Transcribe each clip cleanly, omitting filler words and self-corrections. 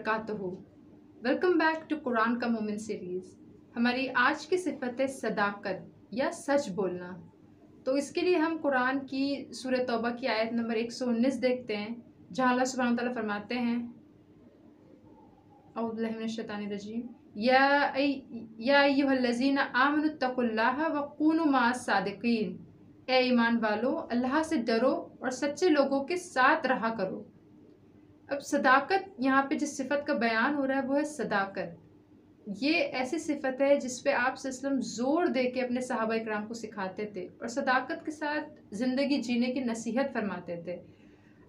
वबरकातुहू। Welcome back to Quran का moment series. हमारी आज की सिफत है सदाकत या सच बोलना। तो इसके लिए हम कुरान की सूरह तौबा की आयत नंबर 119 देखते हैं, जहाँ अल्लाह सुब्हानहू तआला फरमाते हैं, औज़ु बिल्लाहि मिनश शैतानिर रजीम, या अय्युहल्लज़ीना आमनुत्तकुल्लाह व कूनू माअस सादिकीन। ए ईमान वालो, अल्लाह से डरो और सच्चे लोगों के साथ रहा करो। अब सदाकत, यहाँ पे जिस सिफत का बयान हो रहा है वो है सदाकत। ये ऐसी सिफत है जिस पे आप सल्लल्लाहु अलैहि वसल्लम जोर दे के अपने सहाबा इकराम को सिखाते थे और सदाकत के साथ ज़िंदगी जीने की नसीहत फरमाते थे।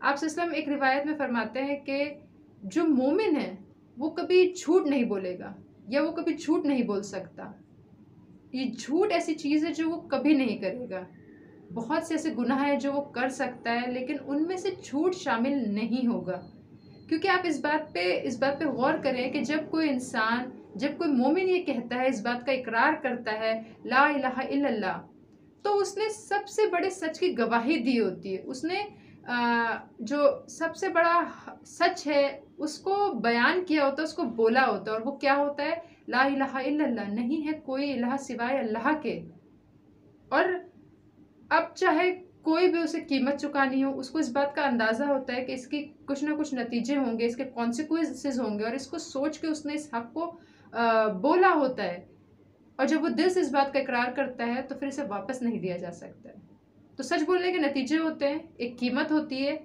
आप सल्लल्लाहु अलैहि वसल्लम एक रिवायत में फरमाते हैं कि जो मोमिन है वो कभी झूठ नहीं बोलेगा या वो कभी झूठ नहीं बोल सकता। ये झूठ ऐसी चीज़ है जो वो कभी नहीं करेगा। बहुत से ऐसे गुनाह हैं जो वो कर सकता है, लेकिन उनमें से झूठ शामिल नहीं होगा। क्योंकि आप इस बात पे गौर करें कि जब कोई मोमिन ये कहता है, इस बात का इकरार करता है ला इलाहा इल्लल्लाह, तो उसने सबसे बड़े सच की गवाही दी होती है। उसने जो सबसे बड़ा सच है उसको बयान किया होता है, उसको बोला होता है। और वो क्या होता है? ला इलाहा इल्लल्लाह, नहीं है कोई इलाहा सिवाय अल्लाह के। और अब चाहे कोई भी उसे कीमत चुकानी हो, उसको इस बात का अंदाज़ा होता है कि इसकी कुछ ना कुछ नतीजे होंगे, इसके कॉन्सिक्वेंसेस होंगे, और इसको सोच के उसने इस हक को बोला होता है। और जब वो दिल से इस बात का इकरार करता है तो फिर इसे वापस नहीं दिया जा सकता है। तो सच बोलने के नतीजे होते हैं, एक कीमत होती है,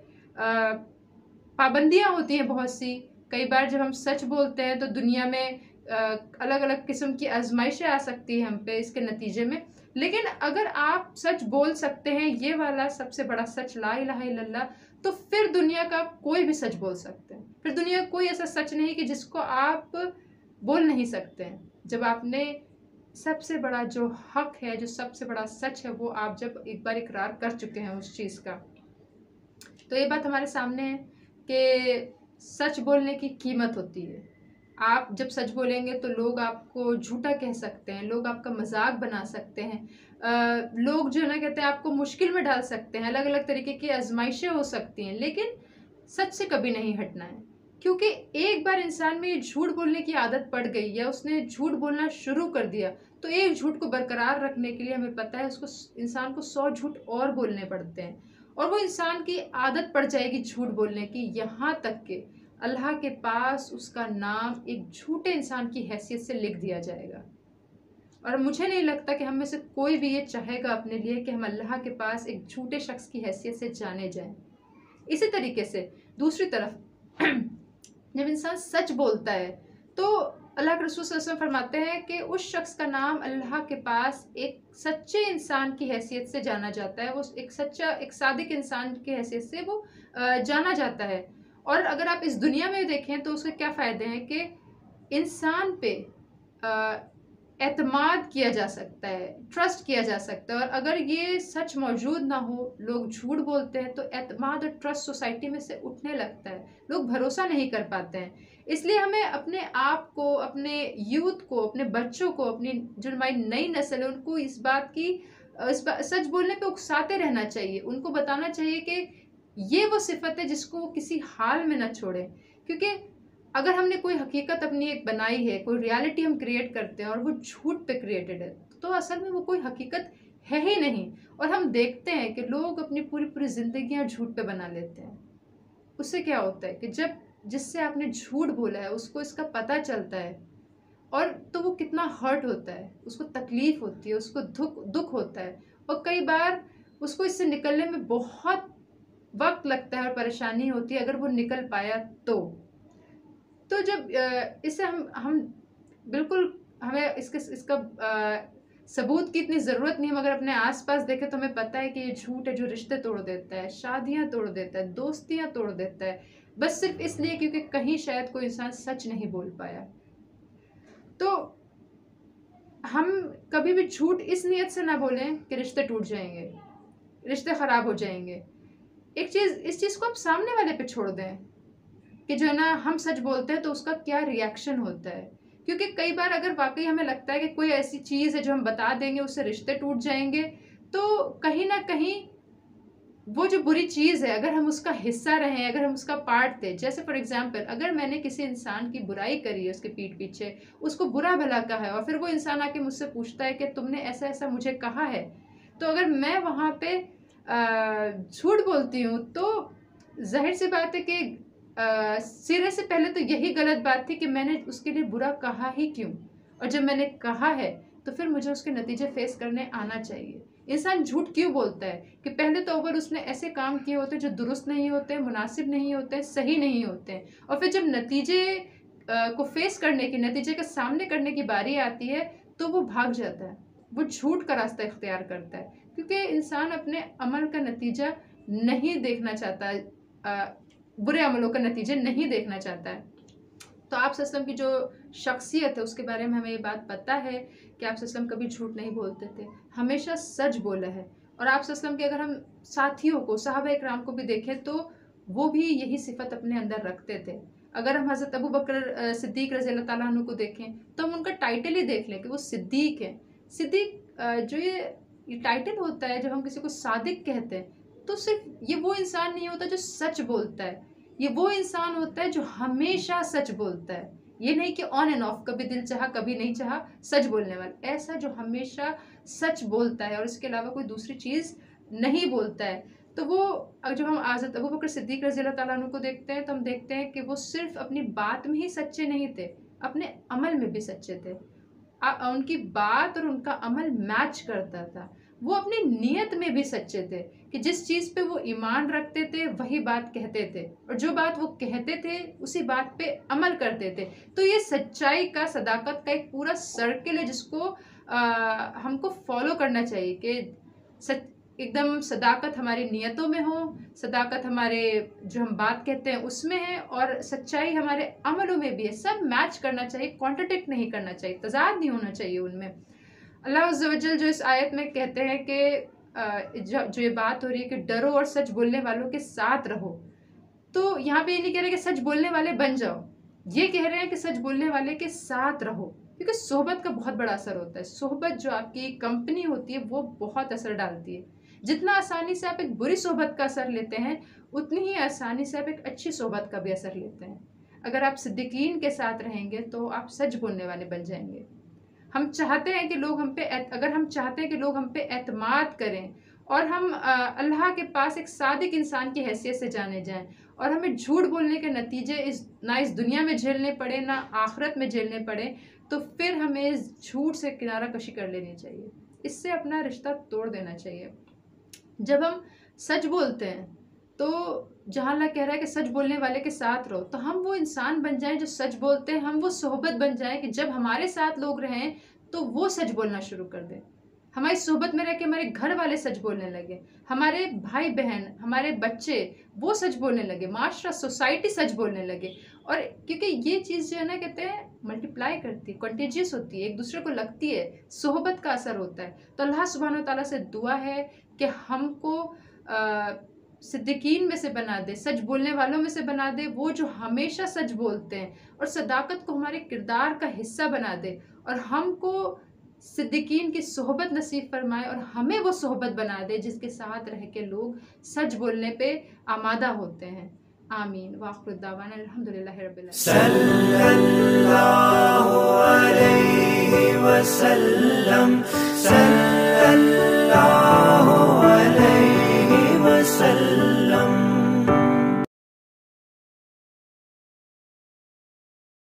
पाबंदियाँ होती हैं बहुत सी। कई बार जब हम सच बोलते हैं तो दुनिया में अलग अलग किस्म की आजमाइशें आ सकती हैं हम पे इसके नतीजे में। लेकिन अगर आप सच बोल सकते हैं, ये वाला सबसे बड़ा सच ला इलाहा इल्लल्लाह, तो फिर दुनिया का कोई भी सच बोल सकते हैं। फिर दुनिया का कोई ऐसा सच नहीं कि जिसको आप बोल नहीं सकते हैं। जब आपने सबसे बड़ा जो हक है, जो सबसे बड़ा सच है, वो आप जब एक बार इकरार कर चुके हैं उस चीज़ का, तो ये बात हमारे सामने है कि सच बोलने की कीमत होती है। आप जब सच बोलेंगे तो लोग आपको झूठा कह सकते हैं, लोग आपका मजाक बना सकते हैं, लोग जो है ना कहते हैं आपको मुश्किल में डाल सकते हैं, अलग अलग तरीके की आजमाइशें हो सकती हैं। लेकिन सच से कभी नहीं हटना है, क्योंकि एक बार इंसान में ये झूठ बोलने की आदत पड़ गई या उसने झूठ बोलना शुरू कर दिया, तो एक झूठ को बरकरार रखने के लिए हमें पता है उसको इंसान को 100 झूठ और बोलने पड़ते हैं। और वो इंसान की आदत पड़ जाएगी झूठ बोलने की, यहाँ तक कि अल्लाह के पास उसका नाम एक झूठे इंसान की हैसियत से लिख दिया जाएगा। और मुझे नहीं लगता कि हम में से कोई भी ये चाहेगा अपने लिए कि हम अल्लाह के पास एक झूठे शख्स की हैसियत से जाने जाएं। इसी तरीके से दूसरी तरफ जब इंसान सच बोलता है तो अल्लाह के रसूल सल्लल्लाहु अलैहि वसल्लम फरमाते हैं कि उस शख्स का नाम अल्लाह के पास एक सच्चे इंसान की हैसियत से जाना जाता है। वो एक सादिक इंसान की हैसियत से वो जाना जाता है। और अगर आप इस दुनिया में देखें तो उसके क्या फ़ायदे हैं कि इंसान पे एतमाद किया जा सकता है, ट्रस्ट किया जा सकता है। और अगर ये सच मौजूद ना हो, लोग झूठ बोलते हैं, तो एतमाद और ट्रस्ट सोसाइटी में से उठने लगता है, लोग भरोसा नहीं कर पाते हैं। इसलिए हमें अपने आप को, अपने यूथ को, अपने बच्चों को, अपनी जो हमारी नई नस्ल है उनको सच बोलने पे उकसाते रहना चाहिए। उनको बताना चाहिए कि ये वो सिफत है जिसको वो किसी हाल में ना छोड़े। क्योंकि अगर हमने कोई हकीकत अपनी एक बनाई है, कोई रियलिटी हम क्रिएट करते हैं और वो झूठ पे क्रिएटेड है, तो असल में वो कोई हकीकत है ही नहीं। और हम देखते हैं कि लोग अपनी पूरी पूरी जिंदगियां झूठ पे बना लेते हैं। उससे क्या होता है कि जब जिससे आपने झूठ बोला है उसको इसका पता चलता है, और तो वो कितना हर्ट होता है, उसको तकलीफ होती है, उसको दुख होता है। और कई बार उसको इससे निकलने में बहुत वक्त लगता है और परेशानी होती है, अगर वो निकल पाया तो जब इससे हम बिल्कुल, हमें इसका सबूत की इतनी ज़रूरत नहीं। हम अगर अपने आसपास देखें तो हमें पता है कि ये झूठ है जो रिश्ते तोड़ देता है, शादियां तोड़ देता है, दोस्तियां तोड़ देता है, बस सिर्फ इसलिए क्योंकि कहीं शायद कोई इंसान सच नहीं बोल पाया। तो हम कभी भी झूठ इस नियत से ना बोलें कि रिश्ते टूट जाएंगे, रिश्ते ख़राब हो जाएंगे। इस चीज़ को आप सामने वाले पे छोड़ दें कि जो है ना, हम सच बोलते हैं तो उसका क्या रिएक्शन होता है। क्योंकि कई बार अगर वाकई हमें लगता है कि कोई ऐसी चीज़ है जो हम बता देंगे उससे रिश्ते टूट जाएंगे, तो कहीं ना कहीं वो जो बुरी चीज़ है अगर हम उसका हिस्सा रहें, अगर हम उसका पार्ट थे, जैसे फॉर एग्जांपल अगर मैंने किसी इंसान की बुराई करी है, उसके पीठ पीछे उसको बुरा भला कहा है और फिर वो इंसान आके मुझसे पूछता है कि तुमने ऐसा ऐसा मुझे कहा है, तो अगर मैं वहाँ पे झूठ बोलती हूँ तो जाहिर सी बात है कि सिरे से पहले तो यही गलत बात थी कि मैंने उसके लिए बुरा कहा ही क्यों, और जब मैंने कहा है तो फिर मुझे उसके नतीजे फेस करने आना चाहिए। इंसान झूठ क्यों बोलता है कि पहले तो अगर उसने ऐसे काम किए होते जो दुरुस्त नहीं होते, मुनासिब नहीं होते, सही नहीं होते, और फिर जब नतीजे को फेस करने की, नतीजे का सामने करने की बारी आती है तो वो भाग जाता है, वो झूठ का रास्ता इख्तियार करता है, क्योंकि इंसान अपने अमल का नतीजा नहीं देखना चाहता, बुरे अमलों का नतीजे नहीं देखना चाहता है। तो आप सल्लम की जो शख्सियत है उसके बारे में हमें ये बात पता है कि आप सल्लम कभी झूठ नहीं बोलते थे, हमेशा सच बोला है। और आप सल्लम के अगर हम साथियों को, सहाबा इकराम को भी देखें तो वो भी यही सिफत अपने अंदर रखते थे। अगर हम हज़रत अबू बकर सिद्दीक रज़ी अल्लाह ताला अन्हु को देखें तो हम उनका टाइटल ही देख लें कि वो सिद्दीक है। सिद्दीक जो ये टाइटल होता है, जब हम किसी को सादिक कहते हैं तो सिर्फ ये वो इंसान नहीं होता जो सच बोलता है, ये वो इंसान होता है जो हमेशा सच बोलता है। ये नहीं कि ऑन एंड ऑफ, कभी दिल चाहा कभी नहीं चाहा, सच बोलने वाला, ऐसा जो हमेशा सच बोलता है और इसके अलावा कोई दूसरी चीज़ नहीं बोलता है। तो वो जब हम हज़रत अबू बकर सिद्दीक रज़ी अल्लाह ताला अन्हु को देखते हैं तो हम देखते हैं कि वो सिर्फ अपनी बात में ही सच्चे नहीं थे, अपने अमल में भी सच्चे थे। उनकी बात और उनका अमल मैच करता था। वो अपनी नीयत में भी सच्चे थे कि जिस चीज़ पे वो ईमान रखते थे वही बात कहते थे, और जो बात वो कहते थे उसी बात पे अमल करते थे। तो ये सच्चाई का, सदाकत का एक पूरा सर्किल है जिसको हमको फॉलो करना चाहिए कि एकदम सदाकत हमारी नियतों में हो, सदाकत हमारे जो हम बात कहते हैं उसमें है, और सच्चाई हमारे अमलों में भी है। सब मैच करना चाहिए, कॉन्ट्रडिक्ट नहीं करना चाहिए, तज़ाद नहीं होना चाहिए उनमें। अल्लाह अज़्ज़ा वजल जो इस आयत में कहते हैं कि जो ये बात हो रही है कि डरो और सच बोलने वालों के साथ रहो, तो यहाँ पे ये नहीं कह रहे कि सच बोलने वाले बन जाओ, ये कह रहे हैं कि सच बोलने वाले के साथ रहो, क्योंकि सोहबत का बहुत बड़ा असर होता है। सोहबत जो आपकी कंपनी होती है वो बहुत असर डालती है। जितना आसानी से आप एक बुरी सोहबत का असर लेते हैं उतनी ही आसानी से आप एक अच्छी सोहबत का भी असर लेते हैं। अगर आप सिद्दीकीन के साथ रहेंगे तो आप सच बोलने वाले बन जाएंगे। हम चाहते हैं कि लोग हम पे, अगर हम चाहते हैं कि लोग हम पे एतमाद करें और हम अल्लाह के पास एक सादिक इंसान की हैसियत से जाने जाएं, और हमें झूठ बोलने के नतीजे ना इस दुनिया में झेलने पड़े ना आखिरत में झेलने पड़े, तो फिर हमें इस झूठ से किनारा कशी कर लेनी चाहिए, इससे अपना रिश्ता तोड़ देना चाहिए। जब हम सच बोलते हैं तो जहाँ अल्लाह कह रहा है कि सच बोलने वाले के साथ रहो, तो हम वो इंसान बन जाएं जो सच बोलते हैं, हम वो सोहबत बन जाएं कि जब हमारे साथ लोग रहें तो वो सच बोलना शुरू कर दें, हमारी सोहबत में रह के हमारे घर वाले सच बोलने लगे, हमारे भाई बहन, हमारे बच्चे वो सच बोलने लगे, माशरा, सोसाइटी सच बोलने लगे। और क्योंकि ये चीज़ जो है ना, कहते हैं मल्टीप्लाई करती है, कंटेजियस होती है, एक दूसरे को लगती है, सोहबत का असर होता है। तो अल्लाह सुब्हानो तआला से दुआ है कि हमको सिद्दीकीन में से बना दे, सच बोलने वालों में से बना दे, वो जो हमेशा सच बोलते हैं, और सदाकत को हमारे किरदार का हिस्सा बना दे, और हमको सिद्दीकीन की सोहबत नसीब फरमाए, और हमें वो सोहबत बना दे जिसके साथ रह के लोग सच बोलने पे आमादा होते हैं। आमीन। वाखिर दावाना अल्हम्दुलिल्लाहि रब्बिल आलमीन। सल्लल्लाहु अलैहि वसल्लम, सल्लल्लाहु अलैहि वसल्लम।